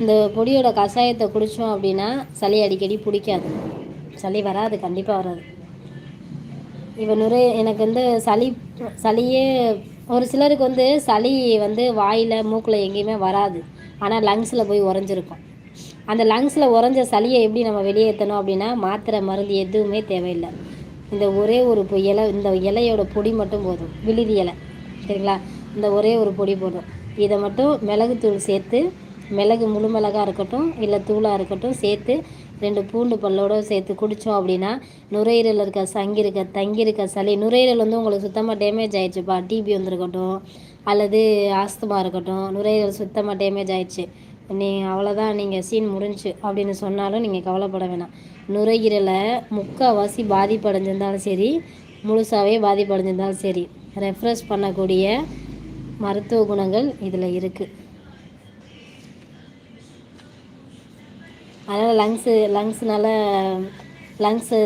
இந்த பொடியோட கஷாயத்தை குடித்தோம் அப்படின்னா சளி அடிக்கடி பிடிக்காது, சளி வராது, கண்டிப்பாக வராது. இப்போ எனக்கு வந்து சளியே ஒரு சிலருக்கு வந்து சளி வந்து வாயில் மூக்கில் எங்கேயுமே வராது, ஆனால் லங்ஸில் போய் உறைஞ்சிருக்கும். அந்த லங்ஸில் உறைஞ்ச சளியை எப்படி நம்ம வெளியேற்றணும் அப்படின்னா மாத்திரை மருந்து எதுவுமே தேவையில்லை. இந்த ஒரே ஒரு இலை, இந்த இலையோட பொடி மட்டும் போதும், விழுதி இலை, சரிங்களா? இந்த ஒரே ஒரு பொடி போதும். இதை மட்டும் மிளகுத்தூள் சேர்த்து, மிளகு முழு மிளகாக இருக்கட்டும் இல்லை தூளாக இருக்கட்டும் சேர்த்து 2 பூண்டு பல்லோடு சேர்த்து குடித்தோம் அப்படின்னா நுரையீரலில் இருக்க தங்கியிருக்க சளி, நுரையீரல் வந்து உங்களுக்கு சுத்தமாக டேமேஜ் ஆகிடுச்சுப்பா, டிபி வந்திருக்கட்டும் அல்லது ஆஸ்துமா இருக்கட்டும், நுரையீரல் சுத்தமாக டேமேஜ் ஆகிடுச்சு, அவ்வளோதான், நீங்கள் சீன் முடிஞ்சு அப்படின்னு சொன்னாலும் நீங்கள் கவலைப்பட வேணாம். நுரையீரலை முக்கால்வாசி பாதிப்படைஞ்சிருந்தாலும் சரி, முழுசாகவே பாதிப்படைஞ்சிருந்தாலும் சரி, ரெஃப்ரெஷ் பண்ணக்கூடிய மருத்துவ குணங்கள் இதில் இருக்குது. அதனால் லங்ஸு